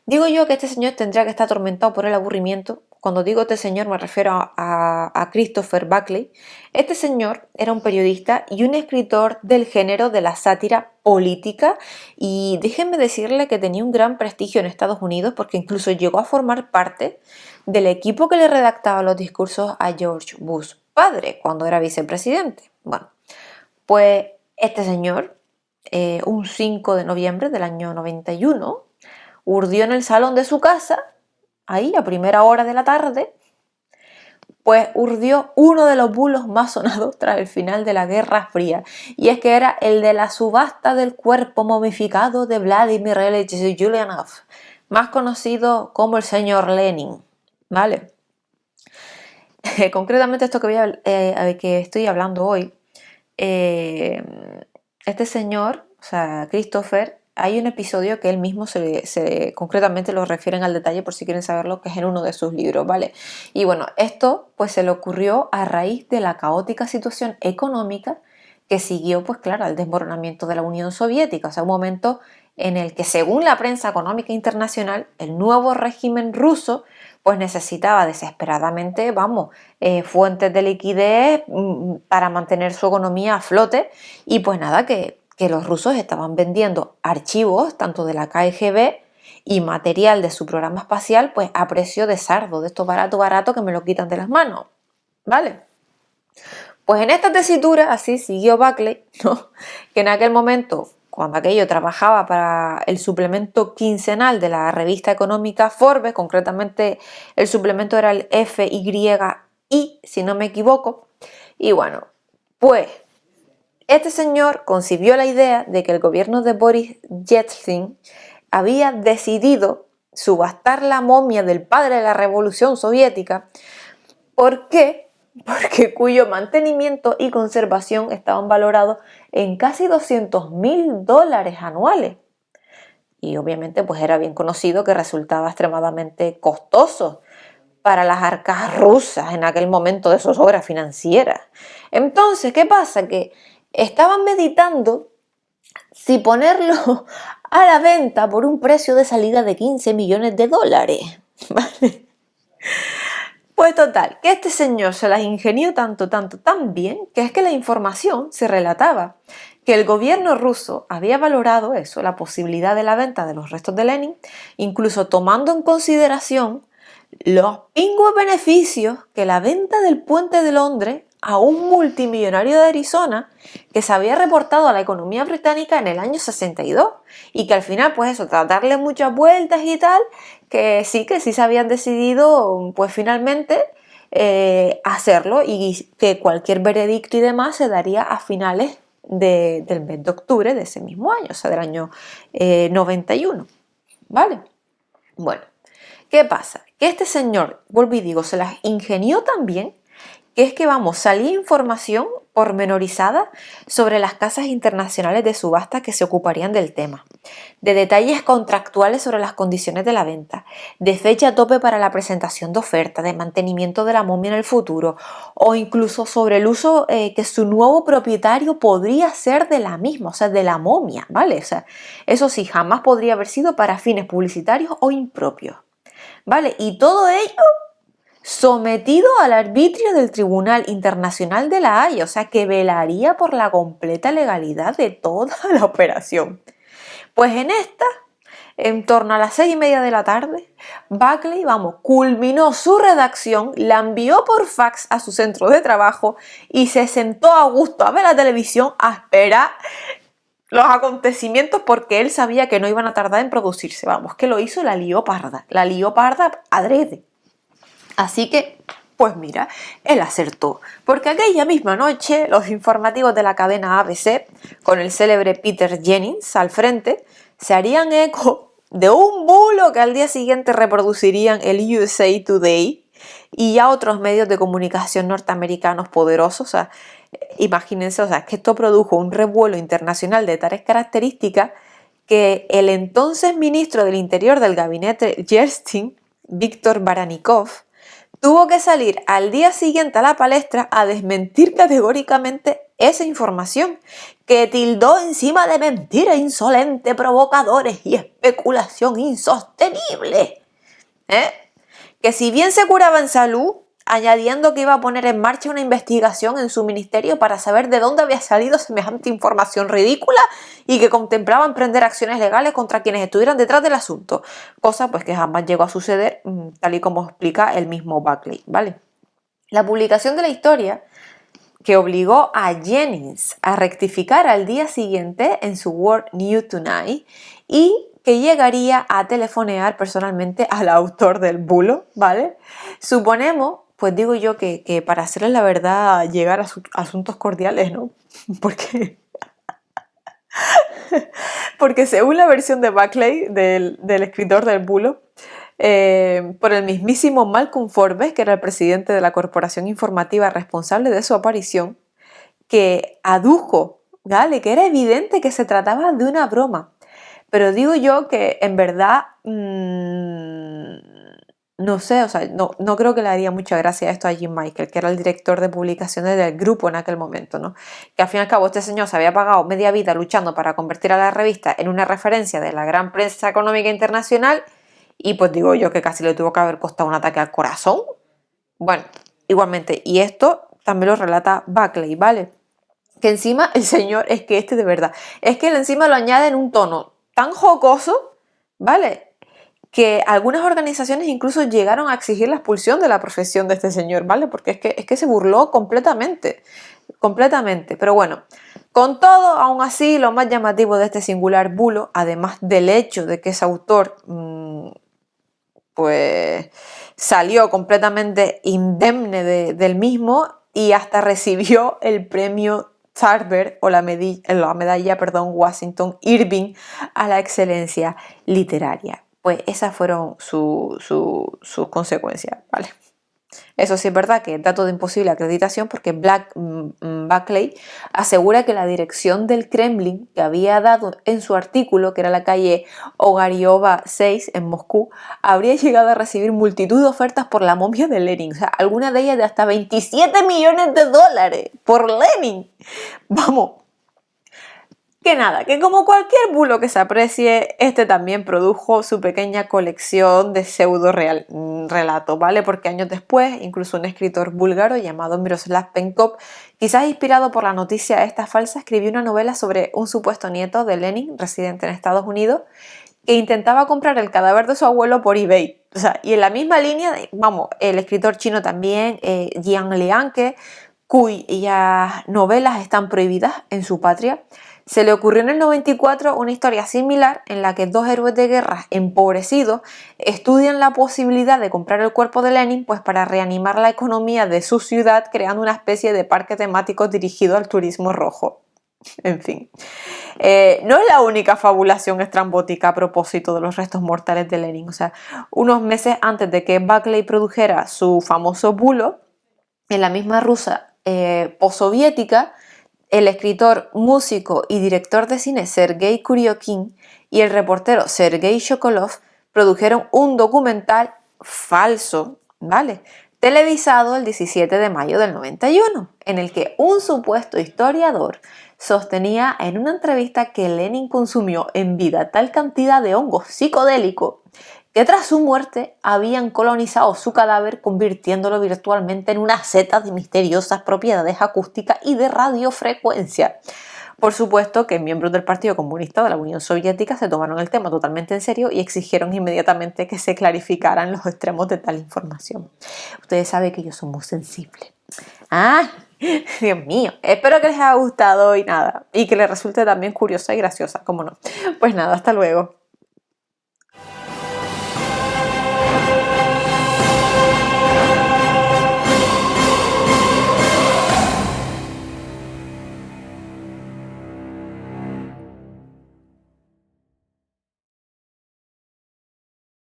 Digo yo que este señor tendría que estar atormentado por el aburrimiento. Cuando digo este señor me refiero a Christopher Buckley. Este señor era un periodista y un escritor del género de la sátira política y déjenme decirle que tenía un gran prestigio en Estados Unidos porque incluso llegó a formar parte del equipo que le redactaba los discursos a George Bush padre cuando era vicepresidente. Bueno, pues este señor, un 5 de noviembre del año 91, urdió en el salón de su casa, ahí a primera hora de la tarde, pues urdió uno de los bulos más sonados tras el final de la Guerra Fría, y es que era el de la subasta del cuerpo momificado de Vladimir Ilich Ulyanov, más conocido como el señor Lenin, ¿vale? Concretamente esto que estoy hablando hoy, este señor, o sea, Christopher, hay un episodio que él mismo concretamente lo refieren al detalle por si quieren saberlo, que es en uno de sus libros, ¿vale? Y bueno, esto pues se le ocurrió a raíz de la caótica situación económica que siguió, pues claro, al desmoronamiento de la Unión Soviética, o sea, un momento en el que, según la prensa económica internacional, el nuevo régimen ruso pues necesitaba desesperadamente, fuentes de liquidez para mantener su economía a flote y pues nada, que los rusos estaban vendiendo archivos tanto de la KGB y material de su programa espacial pues a precio de sardo, de esto barato que me lo quitan de las manos, ¿vale? Pues en esta tesitura así siguió Buckley, ¿no? Que en aquel momento, cuando aquello trabajaba para el suplemento quincenal de la revista económica Forbes, concretamente el suplemento era el FYI, si no me equivoco, y bueno, pues este señor concibió la idea de que el gobierno de Boris Yeltsin había decidido subastar la momia del padre de la Revolución Soviética. ¿Por qué? Porque cuyo mantenimiento y conservación estaban valorados en casi $200.000 anuales. Y obviamente pues era bien conocido que resultaba extremadamente costoso para las arcas rusas en aquel momento de zozobra financiera. Entonces, ¿qué pasa? Que estaban meditando si ponerlo a la venta por un precio de salida de $15 millones, ¿vale? Pues total, que este señor se las ingenió tan bien, que es que la información se relataba que el gobierno ruso había valorado eso, la posibilidad de la venta de los restos de Lenin, incluso tomando en consideración los pingües beneficios que la venta del puente de Londres a un multimillonario de Arizona que se había reportado a la economía británica en el año 62 y que al final, pues eso, tras darle muchas vueltas y tal, que sí se habían decidido, pues finalmente hacerlo y que cualquier veredicto y demás se daría a finales del mes de octubre de ese mismo año, o sea, del año 91, ¿vale? Bueno, ¿qué pasa? Que este señor, vuelvo y digo, se las ingenió tan bien que es que, salía información pormenorizada sobre las casas internacionales de subasta que se ocuparían del tema, de detalles contractuales sobre las condiciones de la venta, de fecha tope para la presentación de oferta, de mantenimiento de la momia en el futuro, o incluso sobre el uso que su nuevo propietario podría hacer de la misma, o sea, de la momia, ¿vale? O sea, eso sí, jamás podría haber sido para fines publicitarios o impropios, ¿vale? Y todo ello sometido al arbitrio del Tribunal Internacional de la Haya, o sea que velaría por la completa legalidad de toda la operación. Pues en torno a las 6:30 de la tarde, Buckley, culminó su redacción, la envió por fax a su centro de trabajo y se sentó a gusto a ver la televisión a esperar los acontecimientos porque él sabía que no iban a tardar en producirse. Que lo hizo la lió parda adrede. Así que, pues mira, él acertó, porque aquella misma noche los informativos de la cadena ABC, con el célebre Peter Jennings al frente, se harían eco de un bulo que al día siguiente reproducirían el USA Today y ya otros medios de comunicación norteamericanos poderosos. O sea, imagínense, o sea, que esto produjo un revuelo internacional de tales características que el entonces ministro del Interior del gabinete Yeltsin, Víctor Baranikov, tuvo que salir al día siguiente a la palestra a desmentir categóricamente esa información, que tildó encima de mentira insolente, provocadores y especulación insostenible. Que si bien se curaba en salud, añadiendo que iba a poner en marcha una investigación en su ministerio para saber de dónde había salido semejante información ridícula y que contemplaba emprender acciones legales contra quienes estuvieran detrás del asunto, cosa pues que jamás llegó a suceder, tal y como explica el mismo Buckley, ¿vale? La publicación de la historia, que obligó a Jennings a rectificar al día siguiente en su World News Tonight y que llegaría a telefonear personalmente al autor del bulo, ¿vale? Suponemos, pues digo yo, que para hacerle la verdad llegar a asuntos cordiales, ¿no? Porque según la versión de Buckley, del escritor del bulo, por el mismísimo Malcolm Forbes, que era el presidente de la corporación informativa responsable de su aparición, que adujo, ¿vale? Que era evidente que se trataba de una broma. Pero digo yo que en verdad, no sé, o sea, no creo que le haría mucha gracia esto a Jim Michael, que era el director de publicaciones del grupo en aquel momento, ¿no? Que al fin y al cabo este señor se había pagado media vida luchando para convertir a la revista en una referencia de la gran prensa económica internacional y pues digo yo que casi le tuvo que haber costado un ataque al corazón. Bueno, igualmente, y esto también lo relata Buckley, ¿vale? Que encima el señor, es que de verdad, es que él encima lo añade en un tono tan jocoso, ¿vale? Que algunas organizaciones incluso llegaron a exigir la expulsión de la profesión de este señor, ¿vale? Porque es que se burló completamente, completamente. Pero bueno, con todo, aún así, lo más llamativo de este singular bulo, además del hecho de que ese autor, pues, salió completamente indemne del mismo y hasta recibió el premio Tarver o la medalla, Washington Irving a la excelencia literaria. Pues esas fueron sus consecuencias, ¿vale? Eso sí es verdad que es dato de imposible acreditación porque Buckley asegura que la dirección del Kremlin que había dado en su artículo, que era la calle Ogaryova 6 en Moscú, habría llegado a recibir multitud de ofertas por la momia de Lenin, o sea, algunas de ellas de hasta 27 millones de dólares por Lenin. Vamos. Que nada, que como cualquier bulo que se aprecie, este también produjo su pequeña colección de relatos, ¿vale? Porque años después, incluso un escritor búlgaro llamado Miroslav Penkov, quizás inspirado por la noticia esta falsa, escribió una novela sobre un supuesto nieto de Lenin, residente en Estados Unidos, que intentaba comprar el cadáver de su abuelo por eBay. O sea, y en la misma línea, vamos, el escritor chino también, Jiang Lianke, cuyas novelas están prohibidas en su patria, se le ocurrió en el 94 una historia similar en la que dos héroes de guerra empobrecidos estudian la posibilidad de comprar el cuerpo de Lenin pues para reanimar la economía de su ciudad creando una especie de parque temático dirigido al turismo rojo. En fin, no es la única fabulación estrambótica a propósito de los restos mortales de Lenin. O sea, unos meses antes de que Buckley produjera su famoso bulo, en la misma Rusia postsoviética, el escritor, músico y director de cine Sergei Kuryokin y el reportero Sergei Sokolov produjeron un documental falso, ¿vale? Televisado el 17 de mayo del 91, en el que un supuesto historiador sostenía en una entrevista que Lenin consumió en vida tal cantidad de hongos psicodélicos que tras su muerte habían colonizado su cadáver convirtiéndolo virtualmente en una seta de misteriosas propiedades acústicas y de radiofrecuencia. Por supuesto que miembros del Partido Comunista de la Unión Soviética se tomaron el tema totalmente en serio y exigieron inmediatamente que se clarificaran los extremos de tal información. Ustedes saben que yo soy muy sensible. ¡Ah! Dios mío, espero que les haya gustado y nada, y que les resulte también curiosa y graciosa, cómo no. Pues nada, hasta luego.